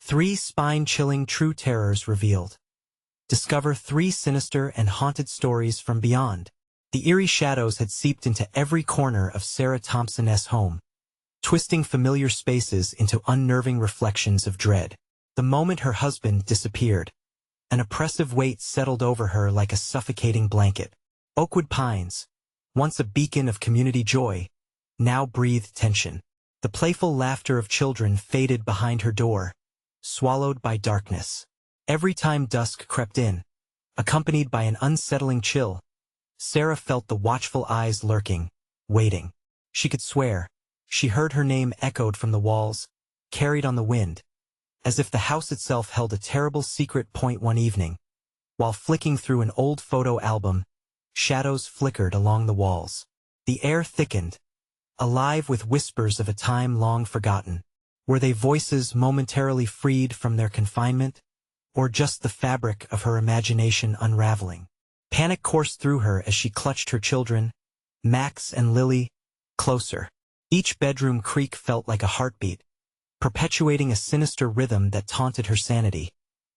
3 spine-chilling true terrors revealed. Discover 3 sinister and haunted stories from beyond. The eerie shadows had seeped into every corner of Sarah Thompson's home, twisting familiar spaces into unnerving reflections of dread. The moment her husband disappeared, an oppressive weight settled over her like a suffocating blanket. Oakwood Pines, once a beacon of community joy, now breathed tension. The playful laughter of children faded behind her door, swallowed by darkness. Every time dusk crept in, accompanied by an unsettling chill, Sarah felt the watchful eyes lurking, waiting. She could swear she heard her name echoed from the walls, carried on the wind, as if the house itself held a terrible secret. One evening, while flicking through an old photo album, shadows flickered along the walls. The air thickened, alive with whispers of a time long forgotten. Were they voices momentarily freed from their confinement, or just the fabric of her imagination unraveling? Panic coursed through her as she clutched her children, Max and Lily, closer. Each bedroom creak felt like a heartbeat, perpetuating a sinister rhythm that taunted her sanity,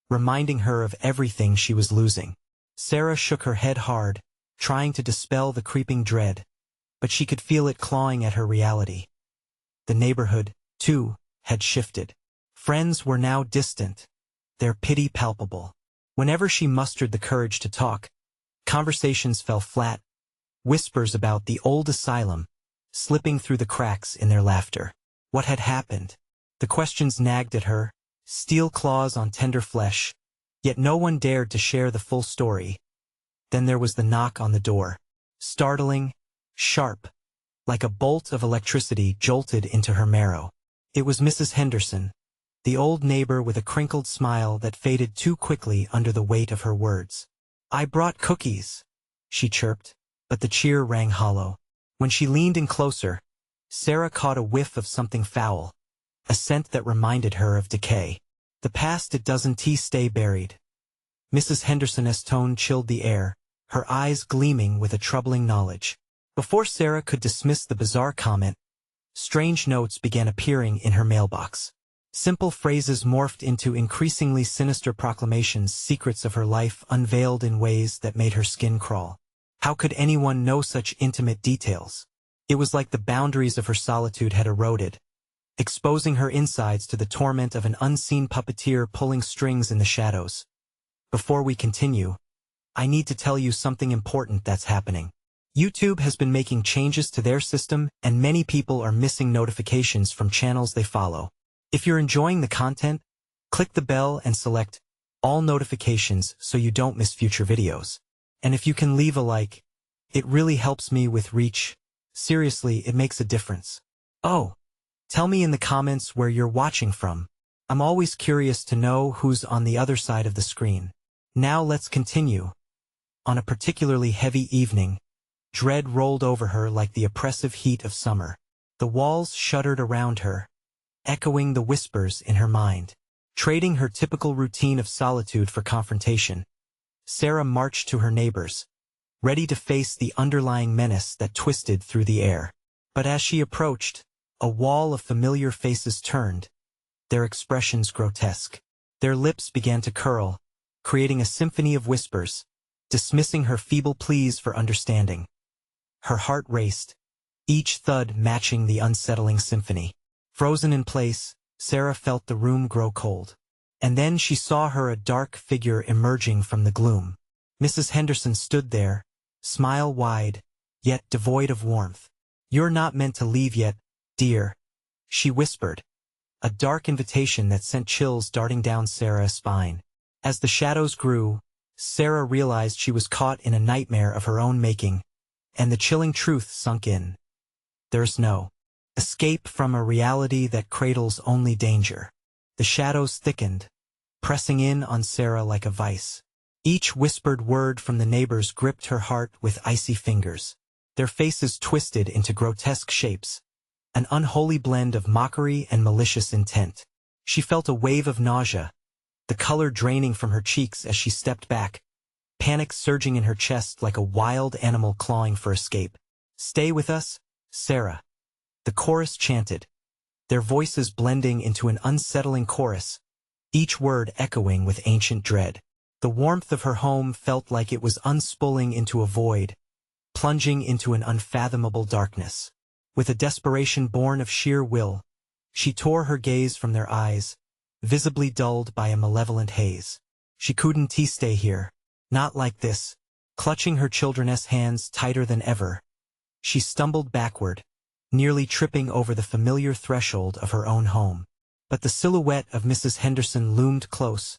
reminding her of everything she was losing. Sarah shook her head hard, trying to dispel the creeping dread, but she could feel it clawing at her reality. The neighborhood, too, had shifted. Friends were now distant, their pity palpable. Whenever she mustered the courage to talk, conversations fell flat, whispers about the old asylum, slipping through the cracks in their laughter. What had happened? The questions nagged at her, steel claws on tender flesh, yet no one dared to share the full story. Then there was the knock on the door. Startling, sharp, like a bolt of electricity jolted into her marrow. It was Mrs. Henderson, the old neighbor with a crinkled smile that faded too quickly under the weight of her words. "I brought cookies," she chirped, but the cheer rang hollow. When she leaned in closer, Sarah caught a whiff of something foul, a scent that reminded her of decay. "The past it doesn't stay buried." Mrs. Henderson's tone chilled the air, her eyes gleaming with a troubling knowledge. Before Sarah could dismiss the bizarre comment, strange notes began appearing in her mailbox. Simple phrases morphed into increasingly sinister proclamations, secrets of her life unveiled in ways that made her skin crawl. How could anyone know such intimate details? It was like the boundaries of her solitude had eroded, exposing her insides to the torment of an unseen puppeteer pulling strings in the shadows. Before we continue, I need to tell you something important that's happening. YouTube has been making changes to their system, and many people are missing notifications from channels they follow. If you're enjoying the content, click the bell and select all notifications so you don't miss future videos. And if you can leave a like, it really helps me with reach. Seriously, it makes a difference. Oh, tell me in the comments where you're watching from. I'm always curious to know who's on the other side of the screen. Now let's continue. On a particularly heavy evening, dread rolled over her like the oppressive heat of summer. The walls shuddered around her, echoing the whispers in her mind. Trading her typical routine of solitude for confrontation, Sarah marched to her neighbors, ready to face the underlying menace that twisted through the air. But as she approached, a wall of familiar faces turned, their expressions grotesque. Their lips began to curl, creating a symphony of whispers, dismissing her feeble pleas for understanding. Her heart raced, each thud matching the unsettling symphony. Frozen in place, Sarah felt the room grow cold. And then she saw her, a dark figure emerging from the gloom. Mrs. Henderson stood there, smile wide, yet devoid of warmth. "You're not meant to leave yet, dear," she whispered, a dark invitation that sent chills darting down Sarah's spine. As the shadows grew, Sarah realized she was caught in a nightmare of her own making, and the chilling truth sunk in. There's no escape from a reality that cradles only danger. The shadows thickened, pressing in on Sarah like a vice. Each whispered word from the neighbors gripped her heart with icy fingers. Their faces twisted into grotesque shapes, an unholy blend of mockery and malicious intent. She felt a wave of nausea, the color draining from her cheeks as she stepped back, panic surging in her chest like a wild animal clawing for escape. "Stay with us, Sarah," the chorus chanted, their voices blending into an unsettling chorus, each word echoing with ancient dread. The warmth of her home felt like it was unspooling into a void, plunging into an unfathomable darkness. With a desperation born of sheer will, she tore her gaze from their eyes, visibly dulled by a malevolent haze. She couldn't stay here. Not like this. Clutching her children's hands tighter than ever, she stumbled backward, nearly tripping over the familiar threshold of her own home. But the silhouette of Mrs. Henderson loomed close,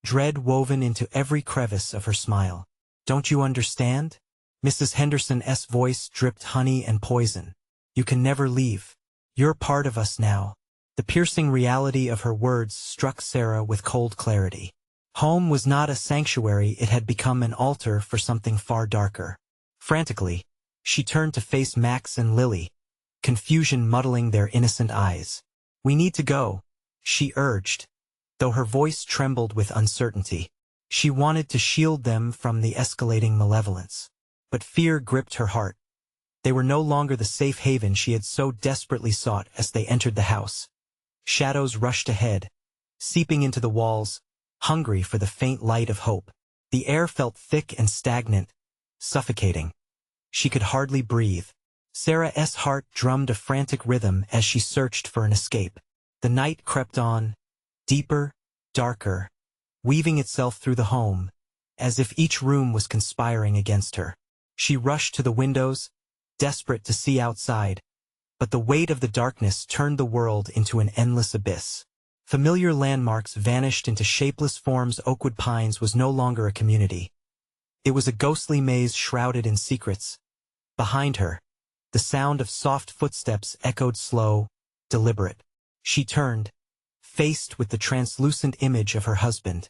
dread woven into every crevice of her smile. "Don't you understand?" Mrs. Henderson's voice dripped honey and poison. "You can never leave. You're part of us now." The piercing reality of her words struck Sarah with cold clarity. Home was not a sanctuary, it had become an altar for something far darker. Frantically, she turned to face Max and Lily, confusion muddling their innocent eyes. "We need to go," she urged, though her voice trembled with uncertainty. She wanted to shield them from the escalating malevolence. But fear gripped her heart. They were no longer the safe haven she had so desperately sought as they entered the house. Shadows rushed ahead, seeping into the walls, hungry for the faint light of hope. The air felt thick and stagnant, suffocating. She could hardly breathe. Sarah's heart drummed a frantic rhythm as she searched for an escape. The night crept on, deeper, darker, weaving itself through the home, as if each room was conspiring against her. She rushed to the windows, desperate to see outside, but the weight of the darkness turned the world into an endless abyss. Familiar landmarks vanished into shapeless forms. Oakwood Pines was no longer a community. It was a ghostly maze shrouded in secrets. Behind her, the sound of soft footsteps echoed slow, deliberate. She turned, faced with the translucent image of her husband,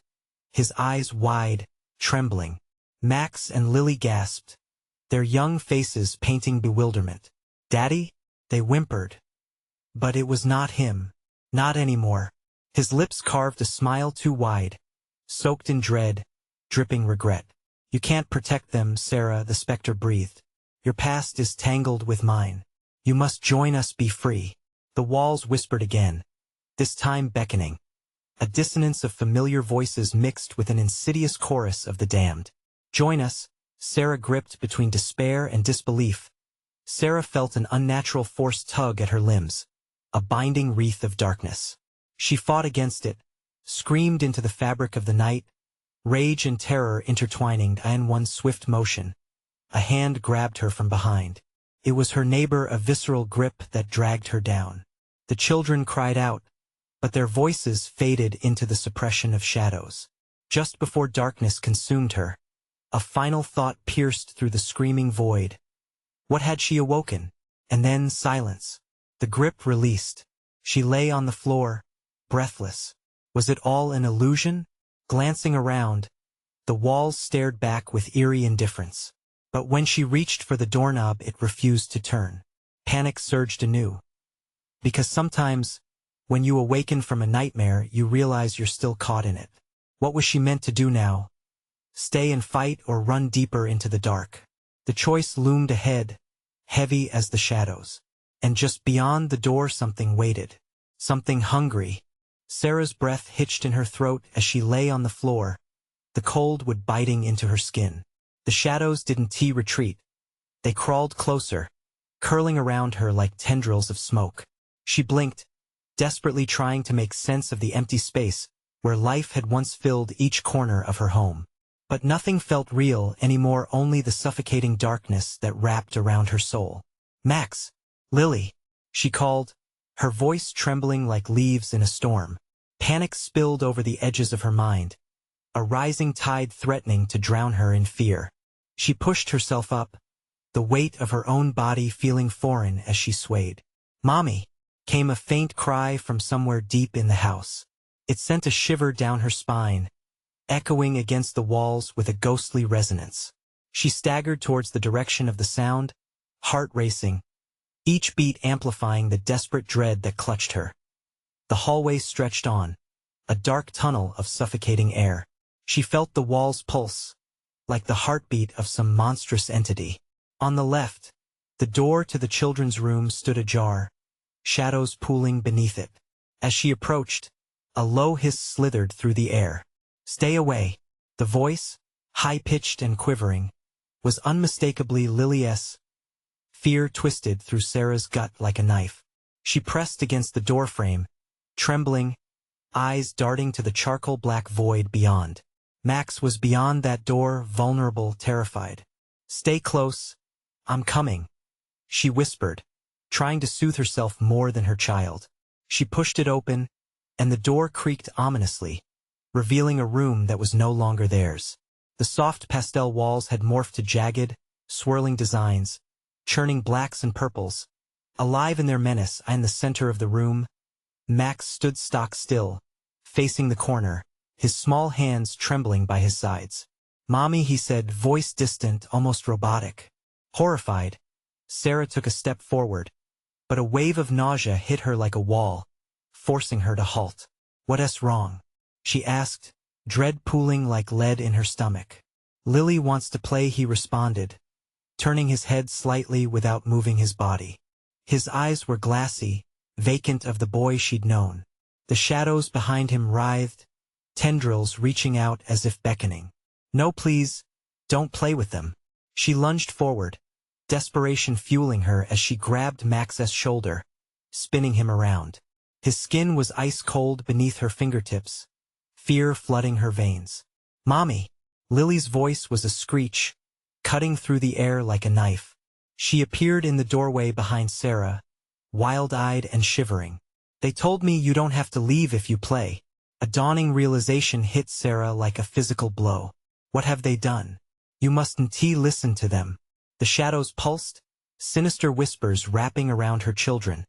his eyes wide, trembling. Max and Lily gasped, their young faces painting bewilderment. "Daddy?" they whimpered. But it was not him. Not anymore. His lips carved a smile too wide, soaked in dread, dripping regret. "You can't protect them, Sarah," the specter breathed. "Your past is tangled with mine. You must join us, be free." The walls whispered again, this time beckoning. A dissonance of familiar voices mixed with an insidious chorus of the damned. "Join us," Sarah gripped between despair and disbelief. Sarah felt an unnatural force tug at her limbs, a binding wreath of darkness. She fought against it, screamed into the fabric of the night, rage and terror intertwining in one swift motion. A hand grabbed her from behind. It was her neighbor, a visceral grip that dragged her down. The children cried out, but their voices faded into the suppression of shadows. Just before darkness consumed her, a final thought pierced through the screaming void. What had she awoken? And then silence. The grip released. She lay on the floor, breathless. Was it all an illusion? Glancing around, the walls stared back with eerie indifference. But when she reached for the doorknob, it refused to turn. Panic surged anew. Because sometimes, when you awaken from a nightmare, you realize you're still caught in it. What was she meant to do now? Stay and fight or run deeper into the dark? The choice loomed ahead, heavy as the shadows. And just beyond the door something waited. Something hungry. Sarah's breath hitched in her throat as she lay on the floor, the cold would biting into her skin. The shadows didn't retreat. They crawled closer, curling around her like tendrils of smoke. She blinked, desperately trying to make sense of the empty space where life had once filled each corner of her home. But nothing felt real anymore, only the suffocating darkness that wrapped around her soul. "Max! Lily!" she called, her voice trembling like leaves in a storm. Panic spilled over the edges of her mind, a rising tide threatening to drown her in fear. She pushed herself up, the weight of her own body feeling foreign as she swayed. "Mommy!" came a faint cry from somewhere deep in the house. It sent a shiver down her spine, echoing against the walls with a ghostly resonance. She staggered towards the direction of the sound, heart racing, each beat amplifying the desperate dread that clutched her. The hallway stretched on, a dark tunnel of suffocating air. She felt the walls pulse, like the heartbeat of some monstrous entity. On the left, the door to the children's room stood ajar, shadows pooling beneath it. As she approached, A low hiss slithered through the air. "Stay away." The voice, high-pitched and quivering, was unmistakably Lily's. Fear twisted through Sarah's gut like a knife. She pressed against the doorframe, trembling, eyes darting to the charcoal-black void beyond. Max was beyond that door, vulnerable, terrified. "Stay close. I'm coming," she whispered, trying to soothe herself more than her child. She pushed it open, and the door creaked ominously, revealing a room that was no longer theirs. The soft pastel walls had morphed to jagged, swirling designs, churning blacks and purples. Alive in their menace, in the center of the room, Max stood stock still, facing the corner, his small hands trembling by his sides. "Mommy," he said, voice distant, almost robotic. Horrified, Sarah took a step forward, but a wave of nausea hit her like a wall, forcing her to halt. "What's wrong?" she asked, dread pooling like lead in her stomach. "Lily wants to play," he responded, turning his head slightly without moving his body. His eyes were glassy, vacant of the boy she'd known. The shadows behind him writhed, tendrils reaching out as if beckoning. "No, please, don't play with them." She lunged forward, desperation fueling her as she grabbed Max's shoulder, spinning him around. His skin was ice-cold beneath her fingertips, fear flooding her veins. "Mommy!" Lily's voice was a screech, cutting through the air like a knife. She appeared in the doorway behind Sarah, wild-eyed and shivering. "They told me you don't have to leave if you play." A dawning realization hit Sarah like a physical blow. "What have they done? You mustn't listen to them." The shadows pulsed, sinister whispers wrapping around her children,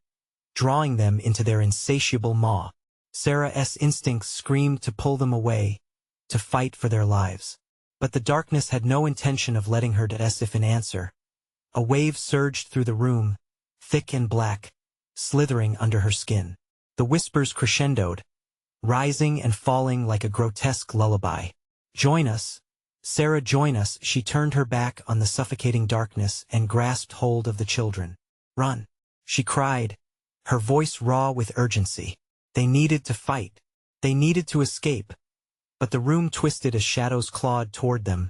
drawing them into their insatiable maw. Sarah's instincts screamed to pull them away, to fight for their lives. But the darkness had no intention of letting her as if in answer. A wave surged through the room, thick and black, slithering under her skin. The whispers crescendoed, rising and falling like a grotesque lullaby. "Join us, Sarah, join us." She turned her back on the suffocating darkness and grasped hold of the children. "Run," she cried, her voice raw with urgency. They needed to fight. They needed to escape. But the room twisted as shadows clawed toward them,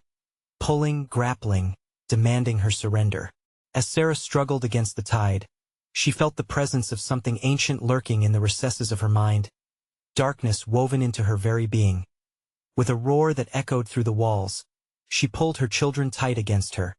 pulling, grappling, demanding her surrender. As Sarah struggled against the tide, she felt the presence of something ancient lurking in the recesses of her mind, darkness woven into her very being. With a roar that echoed through the walls, she pulled her children tight against her,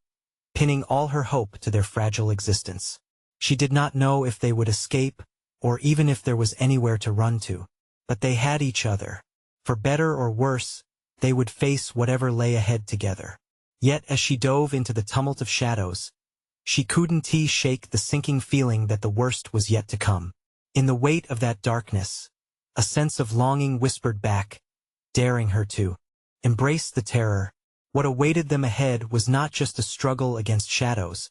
pinning all her hope to their fragile existence. She did not know if they would escape, or even if there was anywhere to run to. But they had each other. For better or worse, they would face whatever lay ahead together. Yet as she dove into the tumult of shadows, she couldn't shake the sinking feeling that the worst was yet to come. In the weight of that darkness, a sense of longing whispered back, daring her to embrace the terror. What awaited them ahead was not just a struggle against shadows,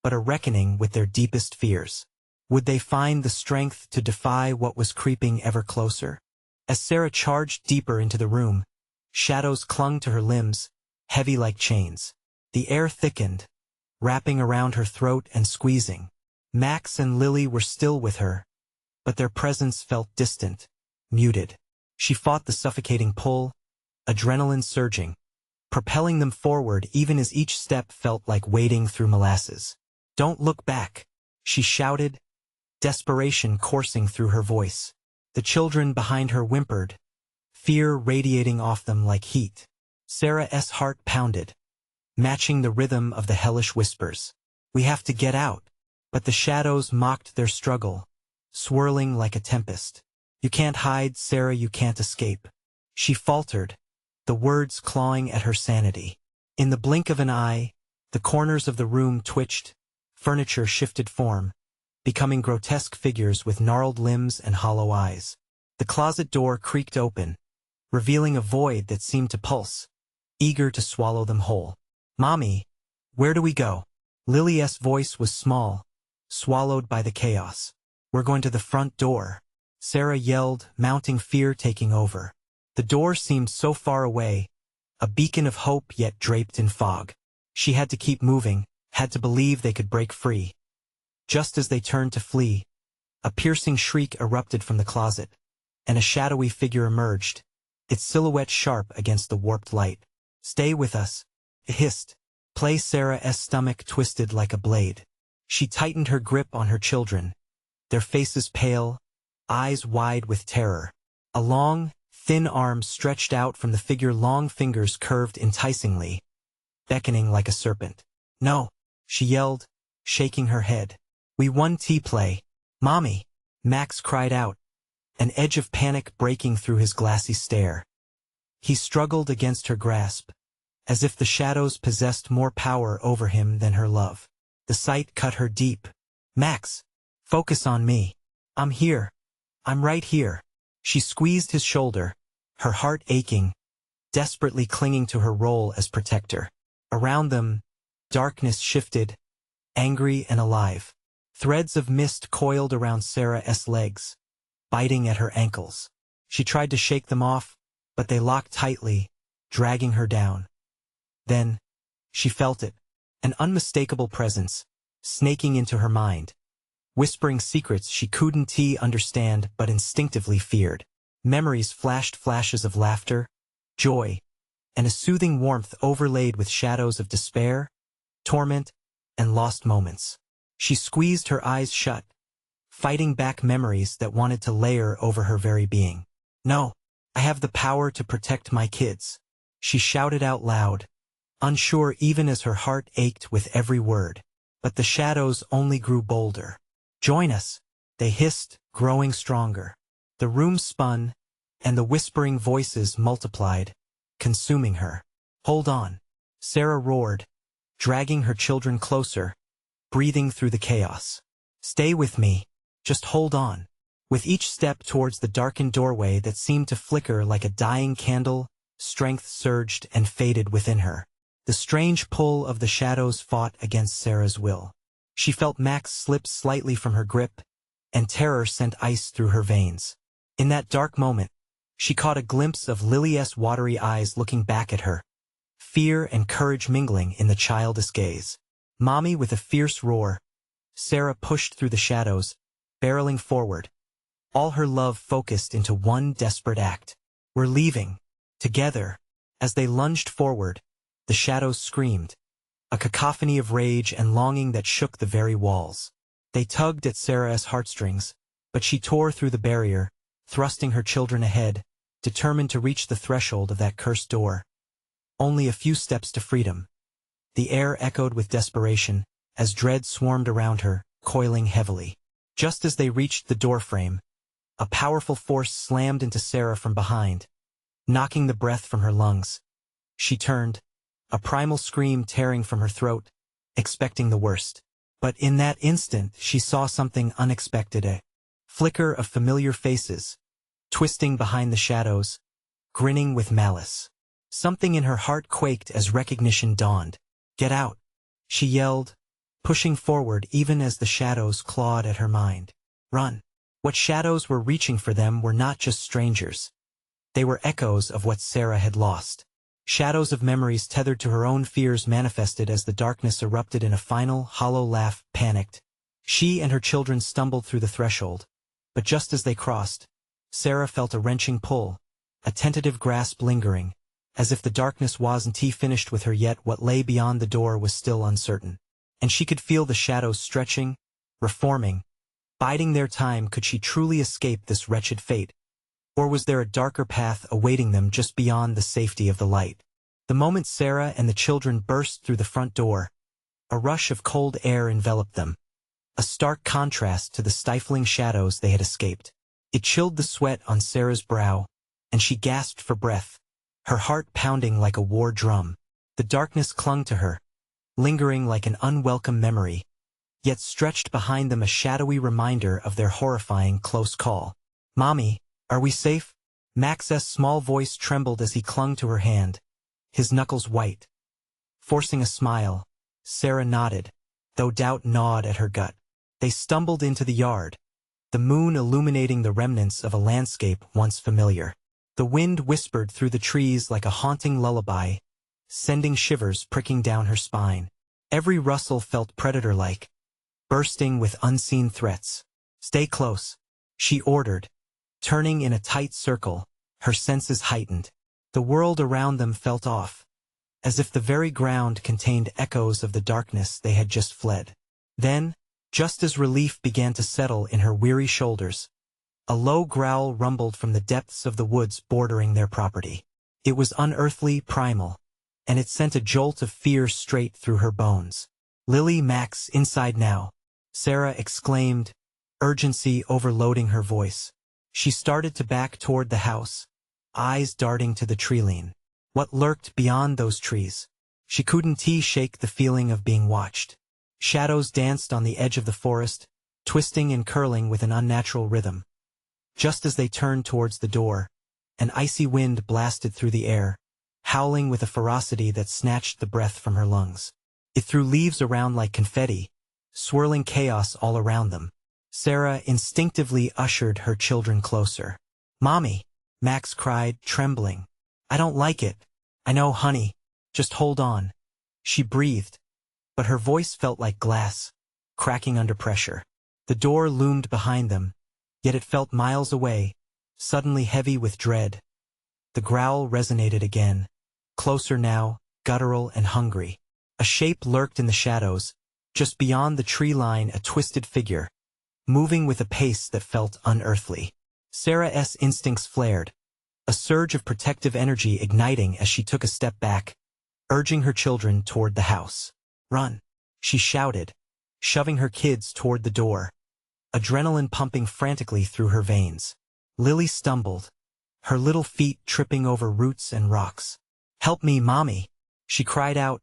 but a reckoning with their deepest fears. Would they find the strength to defy what was creeping ever closer? As Sarah charged deeper into the room, shadows clung to her limbs, heavy like chains. The air thickened, wrapping around her throat and squeezing. Max and Lily were still with her, but their presence felt distant, muted. She fought the suffocating pull, adrenaline surging, propelling them forward even as each step felt like wading through molasses. "Don't look back," she shouted, desperation coursing through her voice. The children behind her whimpered, fear radiating off them like heat. Sarah's heart pounded, matching the rhythm of the hellish whispers. "We have to get out." But the shadows mocked their struggle, swirling like a tempest. "You can't hide, Sarah, you can't escape." She faltered, the words clawing at her sanity. In the blink of an eye, the corners of the room twitched, furniture shifted form, becoming grotesque figures with gnarled limbs and hollow eyes. The closet door creaked open, revealing a void that seemed to pulse, eager to swallow them whole. "Mommy, where do we go?" Lily's voice was small, swallowed by the chaos. "We're going to the front door," Sarah yelled, mounting fear taking over. The door seemed so far away, a beacon of hope yet draped in fog. She had to keep moving, had to believe they could break free. Just as they turned to flee, a piercing shriek erupted from the closet. and a shadowy figure emerged, its silhouette sharp against the warped light. "Stay with us," it hissed. Sarah's stomach twisted like a blade. She tightened her grip on her children, their faces pale, eyes wide with terror. A long, thin arm stretched out from the figure, long fingers curved enticingly, beckoning like a serpent. "No," she yelled, shaking her head. "We won T-play. Mommy!" Max cried out, an edge of panic breaking through his glassy stare. He struggled against her grasp, as if the shadows possessed more power over him than her love. The sight cut her deep. "Max, focus on me. I'm here. I'm right here." She squeezed his shoulder, her heart aching, desperately clinging to her role as protector. Around them, darkness shifted, angry and alive. Threads of mist coiled around Sarah's legs, biting at her ankles. She tried to shake them off, but they locked tightly, dragging her down. Then, she felt it, an unmistakable presence, snaking into her mind, whispering secrets she couldn't understand but instinctively feared. Memories flashed, flashes of laughter, joy, and a soothing warmth overlaid with shadows of despair, torment, and lost moments. She squeezed her eyes shut, fighting back memories that wanted to layer over her very being. "No, I have the power to protect my kids," she shouted out loud, unsure even as her heart ached with every word. But the shadows only grew bolder. "Join us," they hissed, growing stronger. The room spun, and the whispering voices multiplied, consuming her. "Hold on," Sarah roared, dragging her children closer, breathing through the chaos. "Stay with me. Just hold on." With each step towards the darkened doorway that seemed to flicker like a dying candle, strength surged and faded within her. The strange pull of the shadows fought against Sarah's will. She felt Max slip slightly from her grip, and terror sent ice through her veins. In that dark moment, she caught a glimpse of Lily's watery eyes looking back at her, fear and courage mingling in the childish gaze. "Mommy!" With a fierce roar, Sarah pushed through the shadows, barreling forward, all her love focused into one desperate act. "We're leaving. Together." As they lunged forward, the shadows screamed, a cacophony of rage and longing that shook the very walls. They tugged at Sarah's heartstrings, but she tore through the barrier, thrusting her children ahead, determined to reach the threshold of that cursed door. Only a few steps to freedom. The air echoed with desperation, as dread swarmed around her, coiling heavily. Just as they reached the doorframe, a powerful force slammed into Sarah from behind, knocking the breath from her lungs. She turned, a primal scream tearing from her throat, expecting the worst. But in that instant she saw something unexpected, a flicker of familiar faces, twisting behind the shadows, grinning with malice. Something in her heart quaked as recognition dawned. "Get out," she yelled, pushing forward even as the shadows clawed at her mind. "Run." What shadows were reaching for them were not just strangers. They were echoes of what Sarah had lost. Shadows of memories tethered to her own fears manifested as the darkness erupted in a final, hollow laugh. Panicked, she and her children stumbled through the threshold. But just as they crossed, Sarah felt a wrenching pull, a tentative grasp lingering, as if the darkness wasn't finished with her yet. What lay beyond the door was still uncertain. And she could feel the shadows stretching, reforming, biding their time. Could she truly escape this wretched fate? Or was there a darker path awaiting them just beyond the safety of the light? The moment Sarah and the children burst through the front door, a rush of cold air enveloped them, a stark contrast to the stifling shadows they had escaped. It chilled the sweat on Sarah's brow, and she gasped for breath, her heart pounding like a war drum. The darkness clung to her, lingering like an unwelcome memory, yet stretched behind them a shadowy reminder of their horrifying close call. "Mommy, are we safe?" Max's small voice trembled as he clung to her hand, his knuckles white. Forcing a smile, Sarah nodded, though doubt gnawed at her gut. They stumbled into the yard, the moon illuminating the remnants of a landscape once familiar. The wind whispered through the trees like a haunting lullaby, sending shivers pricking down her spine. Every rustle felt predator-like, bursting with unseen threats. "Stay close," she ordered, Turning in a tight circle, her senses heightened. The world around them felt off, as if the very ground contained echoes of the darkness they had just fled. Then, just as relief began to settle in her weary shoulders, a low growl rumbled from the depths of the woods bordering their property. It was unearthly, primal, and it sent a jolt of fear straight through her bones. "Lily, Max, inside now," Sarah exclaimed, urgency overloading her voice. She started to back toward the house, eyes darting to the tree-line. What lurked beyond those trees? She couldn't shake the feeling of being watched. Shadows danced on the edge of the forest, twisting and curling with an unnatural rhythm. Just as they turned towards the door, an icy wind blasted through the air, howling with a ferocity that snatched the breath from her lungs. It threw leaves around like confetti, swirling chaos all around them. Sarah instinctively ushered her children closer. "Mommy," Max cried, trembling. "I don't like it." "I know, honey. Just hold on." She breathed, but her voice felt like glass, cracking under pressure. The door loomed behind them, yet it felt miles away, suddenly heavy with dread. The growl resonated again, closer now, guttural and hungry. A shape lurked in the shadows, just beyond the tree line, a twisted figure, moving with a pace that felt unearthly. Sarah's instincts flared, a surge of protective energy igniting as she took a step back, urging her children toward the house. "Run," she shouted, shoving her kids toward the door, adrenaline pumping frantically through her veins. Lily stumbled, her little feet tripping over roots and rocks. "Help me, Mommy," she cried out,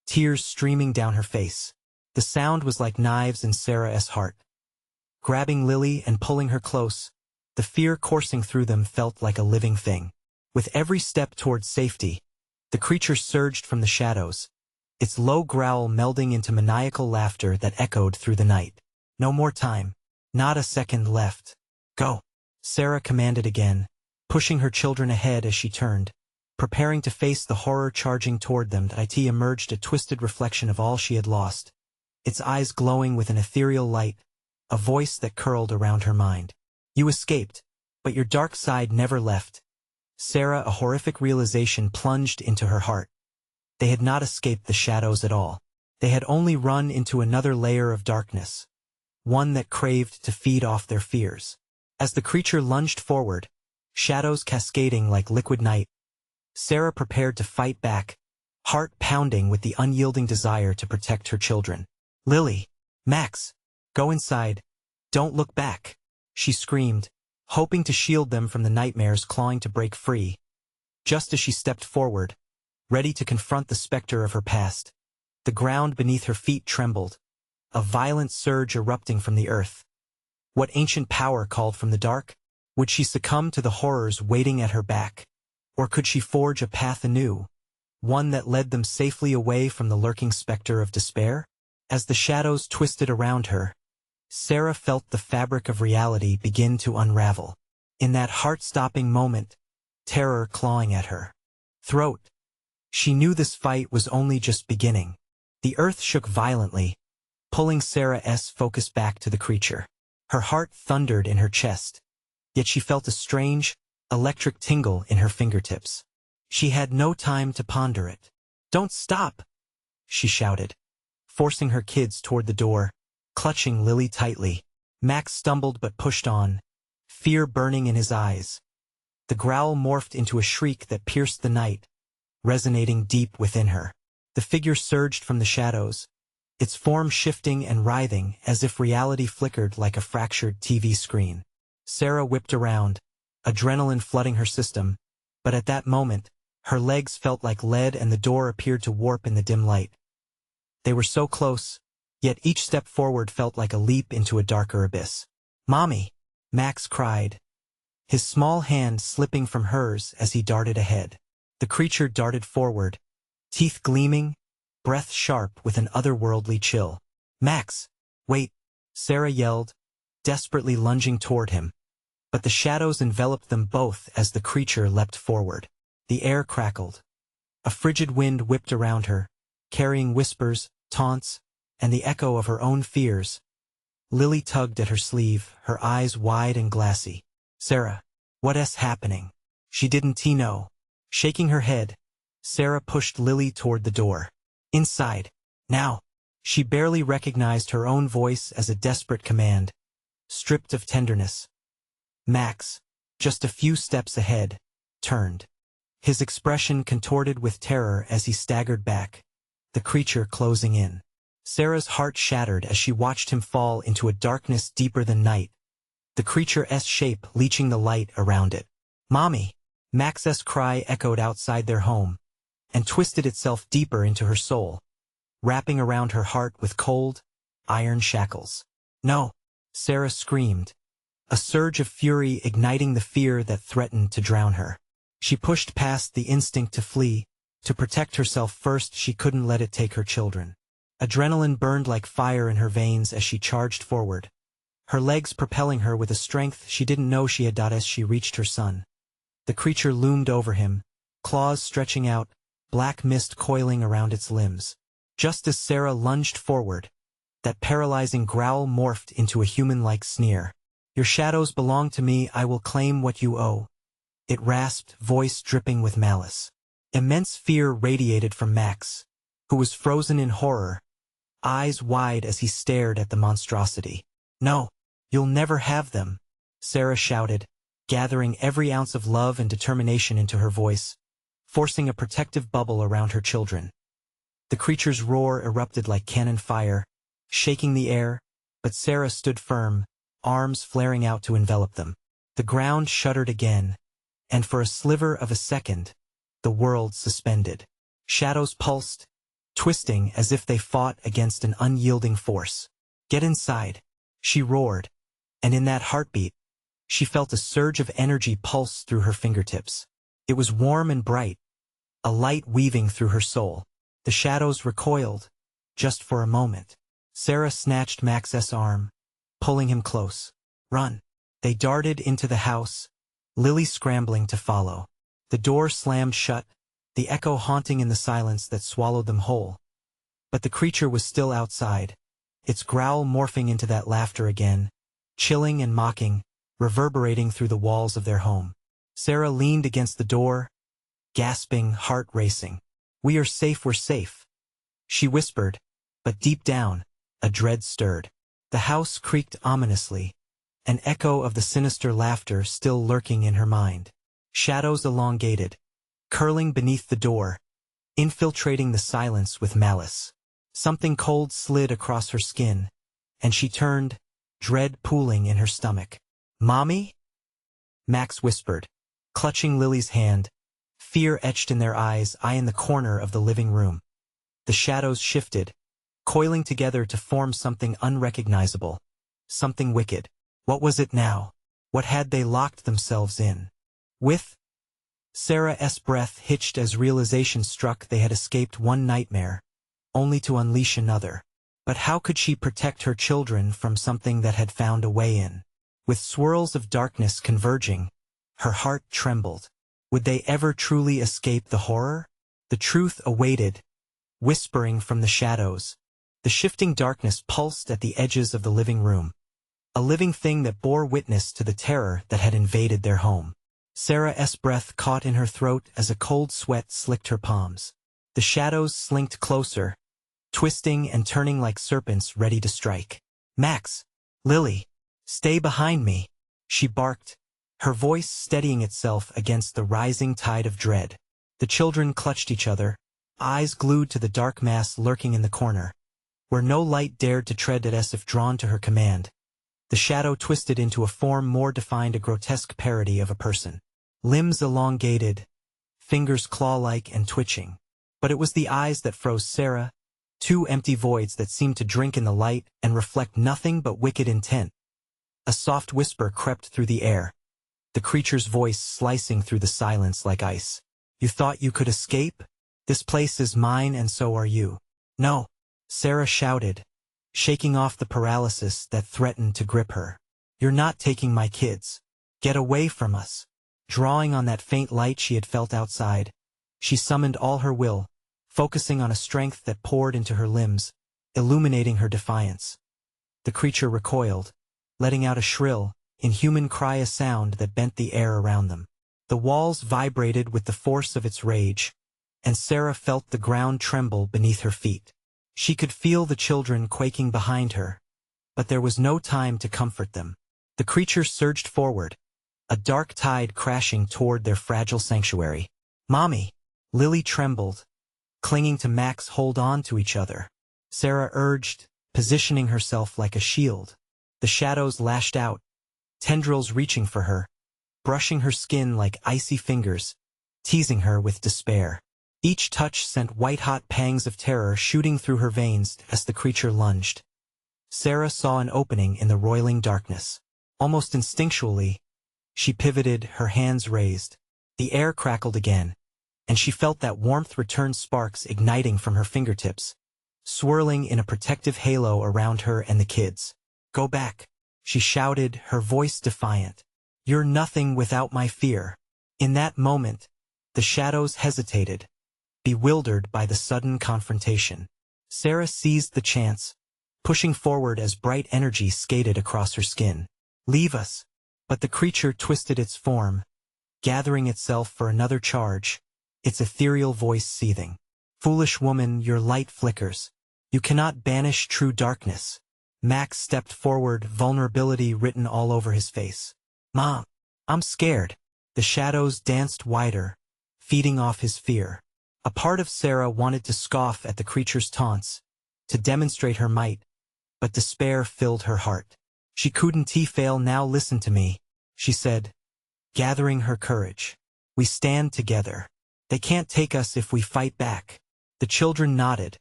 tears streaming down her face. The sound was like knives in Sarah's heart. Grabbing Lily and pulling her close, the fear coursing through them felt like a living thing. With every step toward safety, the creature surged from the shadows, its low growl melding into maniacal laughter that echoed through the night. "No more time. Not a second left. Go," Sarah commanded again, pushing her children ahead as she turned, preparing to face the horror charging toward them. It emerged a twisted reflection of all she had lost, its eyes glowing with an ethereal light, a voice that curled around her mind. "You escaped, but your dark side never left." Sarah, a horrific realization plunged into her heart. They had not escaped the shadows at all. They had only run into another layer of darkness, one that craved to feed off their fears. As the creature lunged forward, shadows cascading like liquid night, Sarah prepared to fight back, heart pounding with the unyielding desire to protect her children. "Lily, Max, go inside. Don't look back," she screamed, hoping to shield them from the nightmares clawing to break free. Just as she stepped forward, ready to confront the specter of her past, the ground beneath her feet trembled, a violent surge erupting from the earth. What ancient power called from the dark? Would she succumb to the horrors waiting at her back? Or could she forge a path anew, one that led them safely away from the lurking specter of despair? As the shadows twisted around her, Sarah felt the fabric of reality begin to unravel. In that heart-stopping moment, terror clawing at her throat, she knew this fight was only just beginning. The earth shook violently, pulling Sarah's focus back to the creature. Her heart thundered in her chest, yet she felt a strange, electric tingle in her fingertips. She had no time to ponder it. "Don't stop!" she shouted, forcing her kids toward the door, clutching Lily tightly. Max stumbled but pushed on, fear burning in his eyes. The growl morphed into a shriek that pierced the night, resonating deep within her. The figure surged from the shadows, its form shifting and writhing as if reality flickered like a fractured TV screen. Sarah whipped around, adrenaline flooding her system, but at that moment, her legs felt like lead and the door appeared to warp in the dim light. They were so close, yet each step forward felt like a leap into a darker abyss. "Mommy!" Max cried, his small hand slipping from hers as he darted ahead. The creature darted forward, teeth gleaming, breath sharp with an otherworldly chill. "Max, wait!" Sarah yelled, desperately lunging toward him. But the shadows enveloped them both as the creature leapt forward. The air crackled. A frigid wind whipped around her, carrying whispers, taunts, and the echo of her own fears. Lily tugged at her sleeve, her eyes wide and glassy. "Sarah, What's happening? She didn't know. Shaking her head, Sarah pushed Lily toward the door. Inside. Now. She barely recognized her own voice as a desperate command, stripped of tenderness. Max, just a few steps ahead, turned. His expression contorted with terror as he staggered back, the creature closing in. Sarah's heart shattered as she watched him fall into a darkness deeper than night, the creature's shape leeching the light around it. Mommy! Max's cry echoed outside their home, and twisted itself deeper into her soul, wrapping around her heart with cold, iron shackles. No! Sarah screamed, a surge of fury igniting the fear that threatened to drown her. She pushed past the instinct to flee, to protect herself first. She couldn't let it take her children. Adrenaline burned like fire in her veins as she charged forward, her legs propelling her with a strength she didn't know she had as she reached her son. The creature loomed over him, claws stretching out, black mist coiling around its limbs. Just as Sarah lunged forward, that paralyzing growl morphed into a human-like sneer. Your shadows belong to me, I will claim what you owe. It rasped, voice dripping with malice. Immense fear radiated from Max, who was frozen in horror, eyes wide as he stared at the monstrosity. No, you'll never have them, Sarah shouted, gathering every ounce of love and determination into her voice, forcing a protective bubble around her children. The creature's roar erupted like cannon fire, shaking the air, but Sarah stood firm, arms flaring out to envelop them. The ground shuddered again, and for a sliver of a second, the world suspended. Shadows pulsed, twisting as if they fought against an unyielding force. Get inside, she roared, and in that heartbeat, she felt a surge of energy pulse through her fingertips. It was warm and bright, a light weaving through her soul. The shadows recoiled, just for a moment. Sarah snatched Max's arm, pulling him close. Run! They darted into the house, Lily scrambling to follow. The door slammed shut, the echo haunting in the silence that swallowed them whole. But the creature was still outside, its growl morphing into that laughter again, chilling and mocking, reverberating through the walls of their home. Sarah leaned against the door, gasping, heart racing. We are safe, we're safe, she whispered, but deep down, a dread stirred. The house creaked ominously, an echo of the sinister laughter still lurking in her mind. Shadows elongated, curling beneath the door, infiltrating the silence with malice. Something cold slid across her skin, and she turned, dread pooling in her stomach. Mommy? Max whispered, clutching Lily's hand, fear etched in their eyes. I in the corner of the living room. The shadows shifted, coiling together to form something unrecognizable, something wicked. What was it now? What had they locked themselves in with? Sarah's breath hitched as realization struck. They had escaped one nightmare, only to unleash another. But how could she protect her children from something that had found a way in? With swirls of darkness converging, her heart trembled. Would they ever truly escape the horror? The truth awaited, whispering from the shadows. The shifting darkness pulsed at the edges of the living room, a living thing that bore witness to the terror that had invaded their home. Sarah's breath caught in her throat as a cold sweat slicked her palms. The shadows slinked closer, twisting and turning like serpents ready to strike. Max! Lily! Stay behind me! She barked, her voice steadying itself against the rising tide of dread. The children clutched each other, eyes glued to the dark mass lurking in the corner, where no light dared to tread as if drawn to her command. The shadow twisted into a form more defined, a grotesque parody of a person. Limbs elongated, fingers claw-like and twitching. But it was the eyes that froze Sarah, two empty voids that seemed to drink in the light and reflect nothing but wicked intent. A soft whisper crept through the air, the creature's voice slicing through the silence like ice. You thought you could escape? This place is mine and so are you. No, Sarah shouted, shaking off the paralysis that threatened to grip her. You're not taking my kids. Get away from us. Drawing on that faint light she had felt outside, she summoned all her will, focusing on a strength that poured into her limbs, illuminating her defiance. The creature recoiled, letting out a shrill, inhuman cry, a sound that bent the air around them. The walls vibrated with the force of its rage, and Sarah felt the ground tremble beneath her feet. She could feel the children quaking behind her, but there was no time to comfort them. The creatures surged forward, a dark tide crashing toward their fragile sanctuary. "Mommy!" Lily trembled, clinging to Max. "Hold on to each other," Sarah urged, positioning herself like a shield. The shadows lashed out, tendrils reaching for her, brushing her skin like icy fingers, teasing her with despair. Each touch sent white-hot pangs of terror shooting through her veins as the creature lunged. Sarah saw an opening in the roiling darkness. Almost instinctually, she pivoted, her hands raised. The air crackled again, and she felt that warmth return, sparks igniting from her fingertips, swirling in a protective halo around her and the kids. "Go back," she shouted, her voice defiant. "You're nothing without my fear." In that moment, the shadows hesitated, bewildered by the sudden confrontation. Sarah seized the chance, pushing forward as bright energy skated across her skin. "Leave us." But the creature twisted its form, gathering itself for another charge, its ethereal voice seething. "Foolish woman, your light flickers. You cannot banish true darkness." Max stepped forward, vulnerability written all over his face. "Mom, I'm scared." The shadows danced wider, feeding off his fear. A part of Sarah wanted to scoff at the creature's taunts, to demonstrate her might, but despair filled her heart. "She couldn't fail now. Listen to me," she said, gathering her courage. "We stand together. They can't take us if we fight back." The children nodded,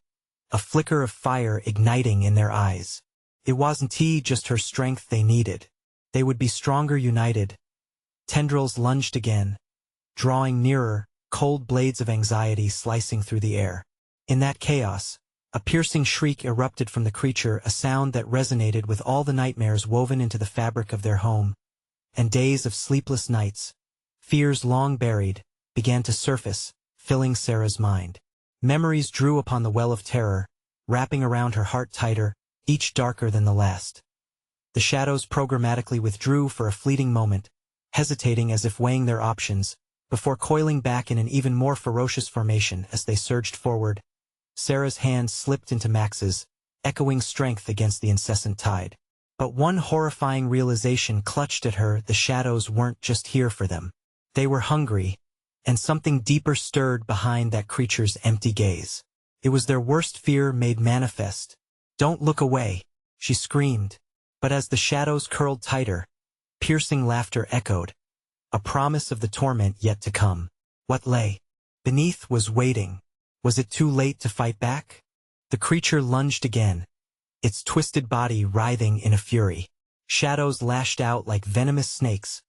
a flicker of fire igniting in their eyes. It wasn't just her strength they needed. They would be stronger united. Tendrils lunged again, drawing nearer, cold blades of anxiety slicing through the air. In that chaos, a piercing shriek erupted from the creature, a sound that resonated with all the nightmares woven into the fabric of their home. And days of sleepless nights, fears long buried, began to surface, filling Sarah's mind. Memories drew upon the well of terror, wrapping around her heart tighter, each darker than the last. The shadows programmatically withdrew for a fleeting moment, hesitating as if weighing their options, before coiling back in an even more ferocious formation as they surged forward. Sarah's hand slipped into Max's, echoing strength against the incessant tide. But one horrifying realization clutched at her: the shadows weren't just here for them. They were hungry, and something deeper stirred behind that creature's empty gaze. It was their worst fear made manifest. "Don't look away," she screamed. But as the shadows curled tighter, piercing laughter echoed, a promise of the torment yet to come. What lay beneath was waiting. Was it too late to fight back? The creature lunged again, its twisted body writhing in a fury. Shadows lashed out like venomous snakes,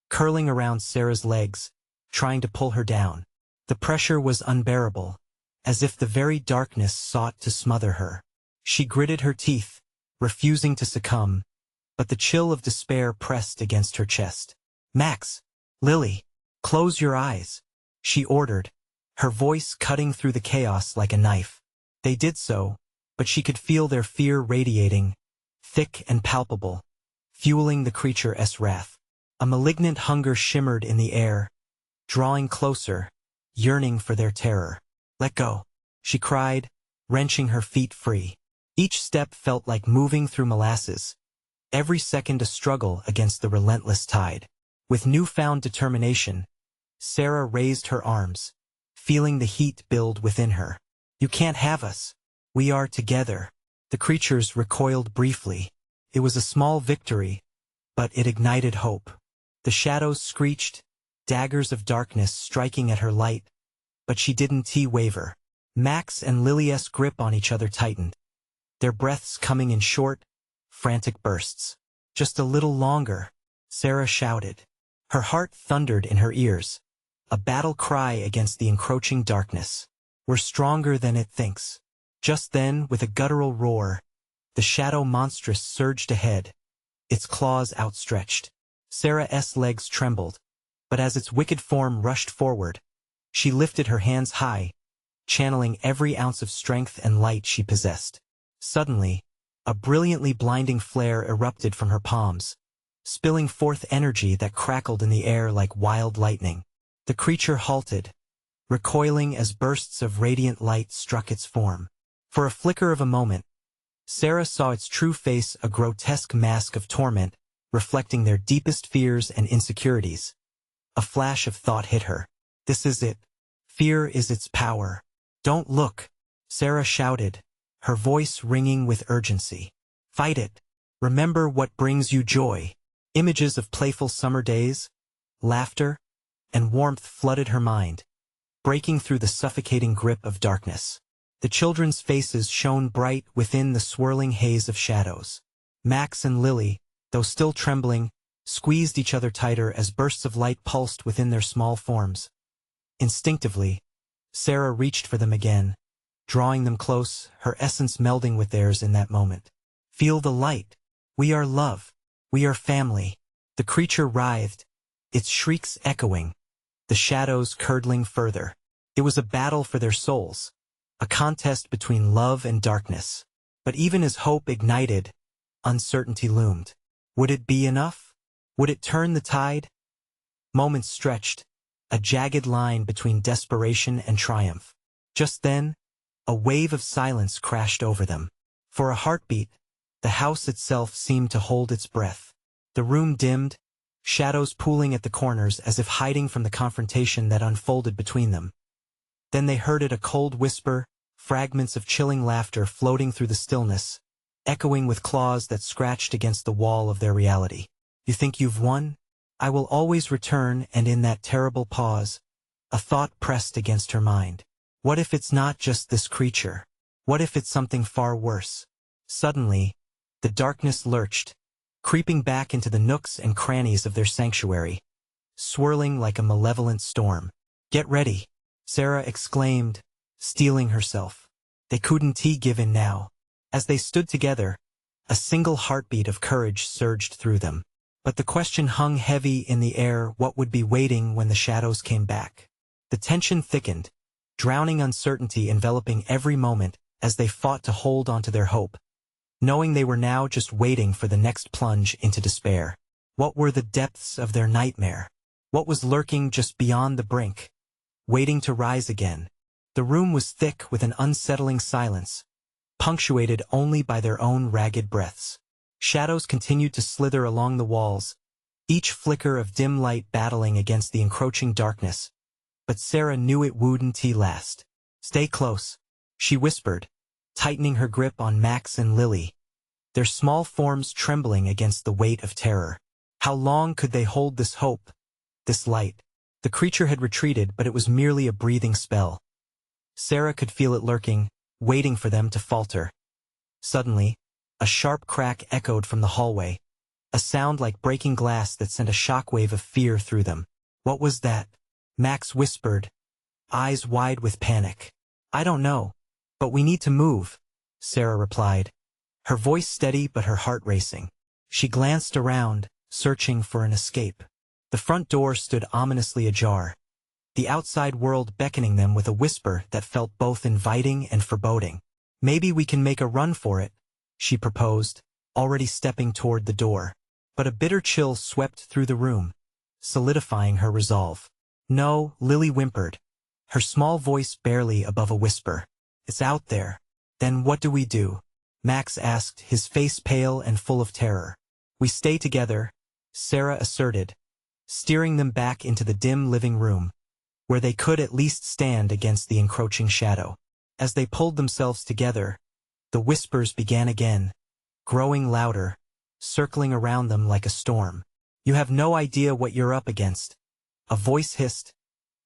curling around Sarah's legs, trying to pull her down. The pressure was unbearable, as if the very darkness sought to smother her. She gritted her teeth, refusing to succumb, but the chill of despair pressed against her chest. "Max, Lily, close your eyes," she ordered, her voice cutting through the chaos like a knife. They did so, but she could feel their fear radiating, thick and palpable, fueling the creature's wrath. A malignant hunger shimmered in the air, drawing closer, yearning for their terror. "Let go," she cried, wrenching her feet free. Each step felt like moving through molasses, every second a struggle against the relentless tide. With newfound determination, Sarah raised her arms, feeling the heat build within her. "You can't have us. We are together." The creatures recoiled briefly. It was a small victory, but it ignited hope. The shadows screeched, daggers of darkness striking at her light, but she didn't waver. Max and Lily's grip on each other tightened, their breaths coming in short, frantic bursts. "Just a little longer," Sarah shouted. Her heart thundered in her ears, a battle cry against the encroaching darkness. "We're stronger than it thinks." Just then, with a guttural roar, the shadow monstrous surged ahead, its claws outstretched. Sarah's legs trembled, but as its wicked form rushed forward, she lifted her hands high, channeling every ounce of strength and light she possessed. Suddenly, a brilliantly blinding flare erupted from her palms, spilling forth energy that crackled in the air like wild lightning. The creature halted, recoiling as bursts of radiant light struck its form. For a flicker of a moment, Sarah saw its true face, a grotesque mask of torment, reflecting their deepest fears and insecurities. A flash of thought hit her. This is it. Fear is its power. Don't look, Sarah shouted, her voice ringing with urgency. Fight it. Remember what brings you joy. Images of playful summer days, laughter, and warmth flooded her mind, breaking through the suffocating grip of darkness. The children's faces shone bright within the swirling haze of shadows. Max and Lily, though still trembling, squeezed each other tighter as bursts of light pulsed within their small forms. Instinctively, Sarah reached for them again, drawing them close, her essence melding with theirs in that moment. Feel the light. We are love. We are family. The creature writhed, its shrieks echoing, the shadows curdling further. It was a battle for their souls, a contest between love and darkness. But even as hope ignited, uncertainty loomed. Would it be enough? Would it turn the tide? Moments stretched, a jagged line between desperation and triumph. Just then, a wave of silence crashed over them. For a heartbeat, the house itself seemed to hold its breath. The room dimmed, shadows pooling at the corners as if hiding from the confrontation that unfolded between them. Then they heard it, a cold whisper, fragments of chilling laughter floating through the stillness, echoing with claws that scratched against the wall of their reality. You think you've won? I will always return. And in that terrible pause, a thought pressed against her mind. What if it's not just this creature? What if it's something far worse? Suddenly, the darkness lurched, creeping back into the nooks and crannies of their sanctuary, swirling like a malevolent storm. Get ready, Sarah exclaimed, steeling herself. They couldn't give in now. As they stood together, a single heartbeat of courage surged through them. But the question hung heavy in the air: what would be waiting when the shadows came back? The tension thickened, drowning uncertainty enveloping every moment as they fought to hold onto their hope, knowing they were now just waiting for the next plunge into despair. What were the depths of their nightmare? What was lurking just beyond the brink, waiting to rise again? The room was thick with an unsettling silence, punctuated only by their own ragged breaths. Shadows continued to slither along the walls, each flicker of dim light battling against the encroaching darkness. But Sarah knew it wouldn't last. Stay close, she whispered, tightening her grip on Max and Lily, their small forms trembling against the weight of terror. How long could they hold this hope, this light? The creature had retreated, but it was merely a breathing spell. Sarah could feel it lurking, waiting for them to falter. Suddenly, a sharp crack echoed from the hallway, a sound like breaking glass that sent a shockwave of fear through them. What was that? Max whispered, eyes wide with panic. I don't know, but we need to move, Sarah replied, her voice steady but her heart racing. She glanced around, searching for an escape. The front door stood ominously ajar, the outside world beckoning them with a whisper that felt both inviting and foreboding. Maybe we can make a run for it, she proposed, already stepping toward the door. But a bitter chill swept through the room, solidifying her resolve. No, Lily whimpered, her small voice barely above a whisper. It's out there. Then what do we do? Max asked, his face pale and full of terror. We stay together, Sarah asserted, steering them back into the dim living room, where they could at least stand against the encroaching shadow. As they pulled themselves together, the whispers began again, growing louder, circling around them like a storm. You have no idea what you're up against, a voice hissed,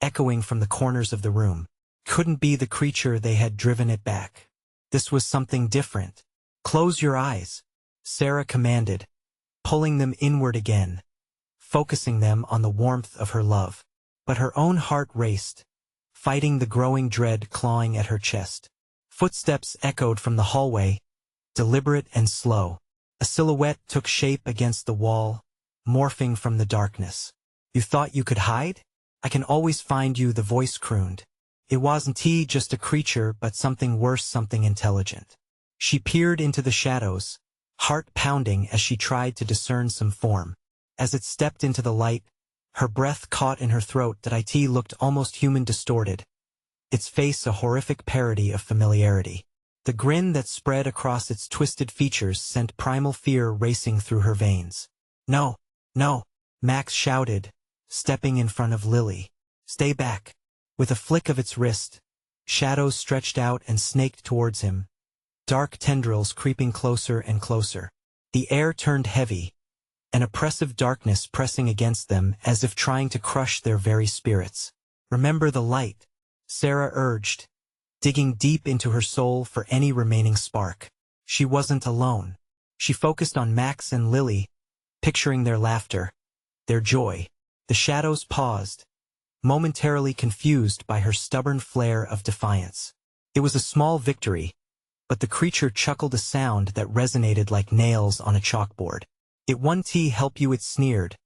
echoing from the corners of the room. Couldn't be the creature, they had driven it back. This was something different. Close your eyes, Sarah commanded, pulling them inward again, focusing them on the warmth of her love. But her own heart raced, fighting the growing dread clawing at her chest. Footsteps echoed from the hallway, deliberate and slow. A silhouette took shape against the wall, morphing from the darkness. You thought you could hide? I can always find you, the voice crooned. It wasn't just a creature, but something worse, something intelligent. She peered into the shadows, heart pounding as she tried to discern some form. As it stepped into the light, her breath caught in her throat that it looked almost human distorted, its face a horrific parody of familiarity. The grin that spread across its twisted features sent primal fear racing through her veins. "No, no," Max shouted, stepping in front of Lily. "Stay back." With a flick of its wrist, shadows stretched out and snaked towards him, dark tendrils creeping closer and closer. The air turned heavy, an oppressive darkness pressing against them as if trying to crush their very spirits. "Remember the light," Sarah urged, digging deep into her soul for any remaining spark. She wasn't alone. She focused on Max and Lily, picturing their laughter, their joy. The shadows paused, momentarily confused by her stubborn flare of defiance. It was a small victory, but the creature chuckled a sound that resonated like nails on a chalkboard. "It won't help you," it sneered,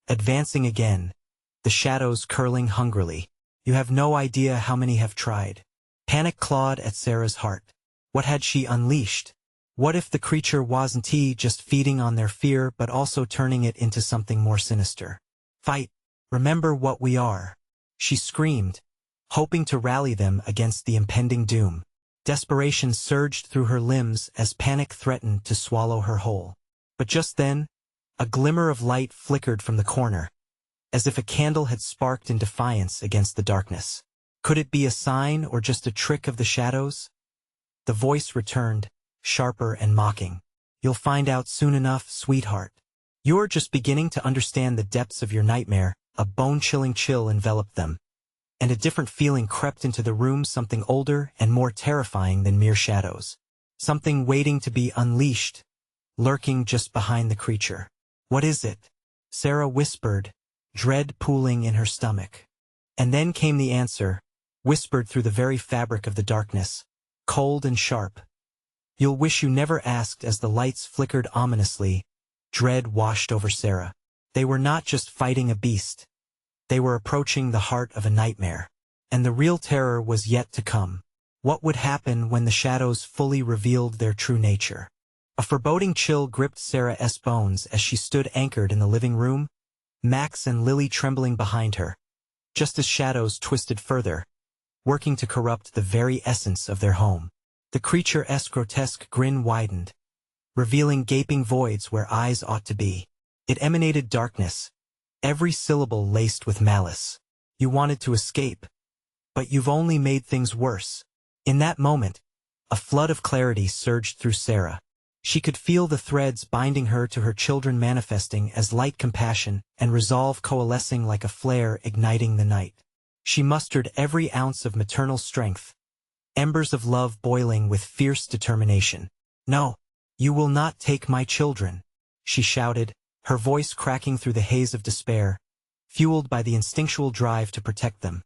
advancing again, the shadows curling hungrily. "You have no idea how many have tried." Panic clawed at Sarah's heart. What had she unleashed? What if the creature wasn't just feeding on their fear but also turning it into something more sinister? "Fight! Remember what we are!" she screamed, hoping to rally them against the impending doom. Desperation surged through her limbs as panic threatened to swallow her whole. But just then, a glimmer of light flickered from the corner, as if a candle had sparked in defiance against the darkness. Could it be a sign or just a trick of the shadows? The voice returned, sharper and mocking. "You'll find out soon enough, sweetheart. You're just beginning to understand the depths of your nightmare." A bone-chilling chill enveloped them, and a different feeling crept into the room, something older and more terrifying than mere shadows. Something waiting to be unleashed, lurking just behind the creature. "What is it?" Sarah whispered, dread pooling in her stomach. And then came the answer, whispered through the very fabric of the darkness, cold and sharp. "You'll wish you never asked." As the lights flickered ominously, dread washed over Sarah. They were not just fighting a beast. They were approaching the heart of a nightmare. And the real terror was yet to come. What would happen when the shadows fully revealed their true nature? A foreboding chill gripped Sarah's bones as she stood anchored in the living room, Max and Lily trembling behind her, just as shadows twisted further, working to corrupt the very essence of their home. The creature's grotesque grin widened, revealing gaping voids where eyes ought to be. It emanated darkness, every syllable laced with malice. "You wanted to escape, but you've only made things worse." In that moment, a flood of clarity surged through Sarah. She could feel the threads binding her to her children manifesting as light compassion and resolve coalescing like a flare igniting the night. She mustered every ounce of maternal strength, embers of love boiling with fierce determination. "No, you will not take my children," she shouted, her voice cracking through the haze of despair, fueled by the instinctual drive to protect them.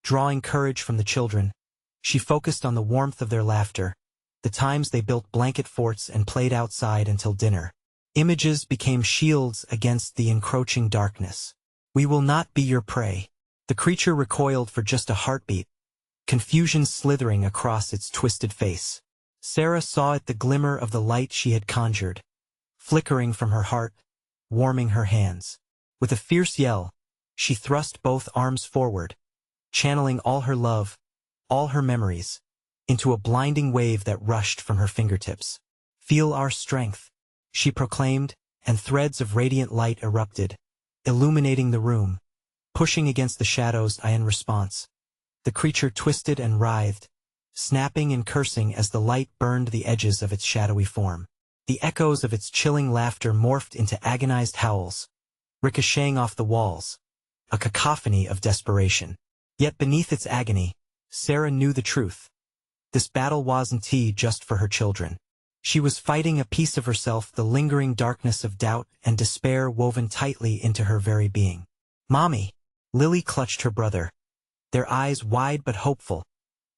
Drawing courage from the children, she focused on the warmth of their laughter, the times they built blanket forts and played outside until dinner. Images became shields against the encroaching darkness. "We will not be your prey." The creature recoiled for just a heartbeat, confusion slithering across its twisted face. Sarah saw it, the glimmer of the light she had conjured, flickering from her heart, warming her hands. With a fierce yell, she thrust both arms forward, channeling all her love, all her memories, into a blinding wave that rushed from her fingertips. "Feel our strength," she proclaimed, and threads of radiant light erupted, illuminating the room, pushing against the shadows in response. The creature twisted and writhed, snapping and cursing as the light burned the edges of its shadowy form. The echoes of its chilling laughter morphed into agonized howls, ricocheting off the walls, a cacophony of desperation. Yet beneath its agony, Sarah knew the truth. This battle wasn't just for her children. She was fighting a piece of herself, the lingering darkness of doubt and despair woven tightly into her very being. "Mommy!" Lily clutched her brother, their eyes wide but hopeful,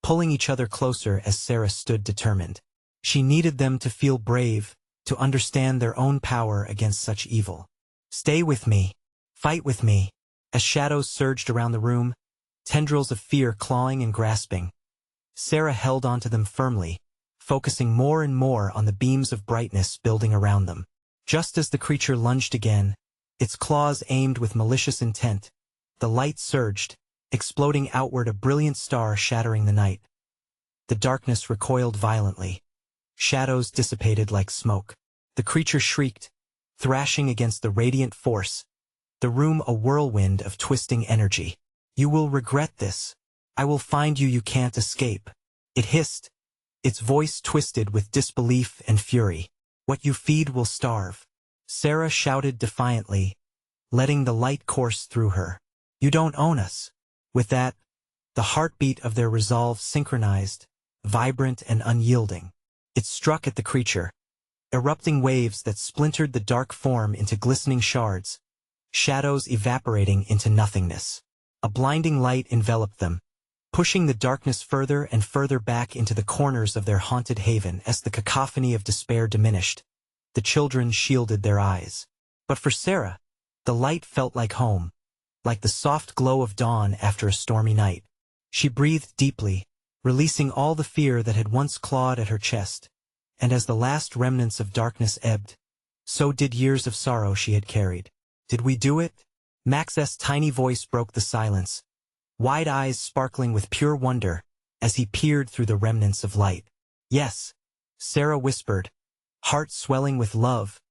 pulling each other closer as Sarah stood determined. She needed them to feel brave, to understand their own power against such evil. "Stay with me. Fight with me." As shadows surged around the room, tendrils of fear clawing and grasping, Sarah held onto them firmly, focusing more and more on the beams of brightness building around them. Just as the creature lunged again, its claws aimed with malicious intent. The light surged, exploding outward, a brilliant star shattering the night. The darkness recoiled violently. Shadows dissipated like smoke. The creature shrieked, thrashing against the radiant force, the room a whirlwind of twisting energy. "You will regret this. I will find you can't escape," it hissed, its voice twisted with disbelief and fury. "What you feed will starve," Sarah shouted defiantly, letting the light course through her. "You don't own us." With that, the heartbeat of their resolve synchronized, vibrant and unyielding. It struck at the creature, erupting waves that splintered the dark form into glistening shards, shadows evaporating into nothingness. A blinding light enveloped them, pushing the darkness further and further back into the corners of their haunted haven. As the cacophony of despair diminished, the children shielded their eyes. But for Sarah, the light felt like home, like the soft glow of dawn after a stormy night. She breathed deeply, releasing all the fear that had once clawed at her chest. And as the last remnants of darkness ebbed, so did years of sorrow she had carried. "Did we do it?" Max's tiny voice broke the silence, wide eyes sparkling with pure wonder as he peered through the remnants of light. "Yes," Sarah whispered, heart swelling with love.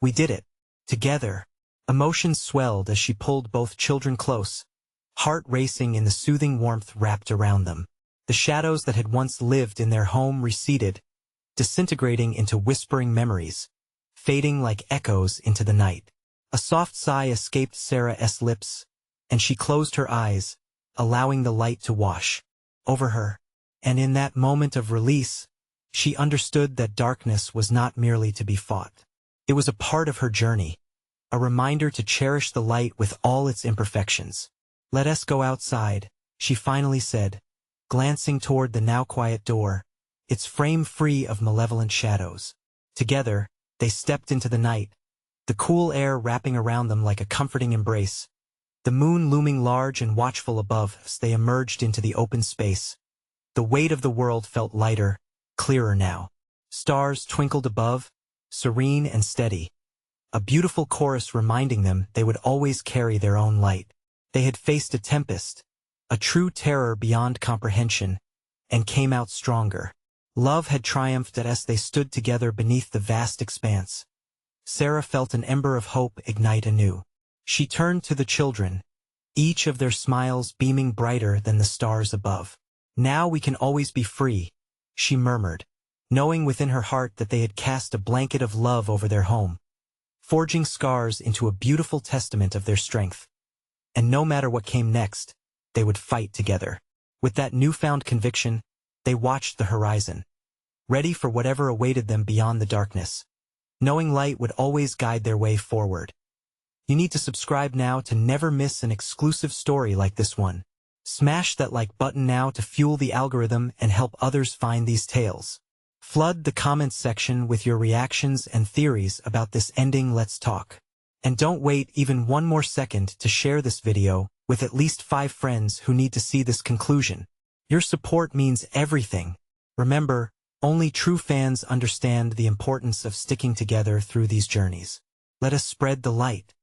"We did it. Together." Emotions swelled as she pulled both children close, heart racing in the soothing warmth wrapped around them. The shadows that had once lived in their home receded, disintegrating into whispering memories, fading like echoes into the night. A soft sigh escaped Sarah's lips, and she closed her eyes, allowing the light to wash over her. And in that moment of release, she understood that darkness was not merely to be fought. It was a part of her journey, a reminder to cherish the light with all its imperfections. "Let us go outside," she finally said, glancing toward the now quiet door, its frame free of malevolent shadows. Together, they stepped into the night, the cool air wrapping around them like a comforting embrace. The moon looming large and watchful above as they emerged into the open space. The weight of the world felt lighter, clearer now. Stars twinkled above, serene and steady, a beautiful chorus reminding them they would always carry their own light. They had faced a tempest, a true terror beyond comprehension, and came out stronger. Love had triumphed as they stood together beneath the vast expanse. Sarah felt an ember of hope ignite anew. She turned to the children, each of their smiles beaming brighter than the stars above. "Now we can always be free," she murmured, knowing within her heart that they had cast a blanket of love over their home, forging scars into a beautiful testament of their strength. And no matter what came next, they would fight together. With that newfound conviction, they watched the horizon, ready for whatever awaited them beyond the darkness, knowing light would always guide their way forward. You need to subscribe now to never miss an exclusive story like this one. Smash that like button now to fuel the algorithm and help others find these tales. Flood the comments section with your reactions and theories about this ending. Let's talk. And don't wait even one more second to share this video with at least 5 friends who need to see this conclusion. Your support means everything. Remember, only true fans understand the importance of sticking together through these journeys. Let us spread the light.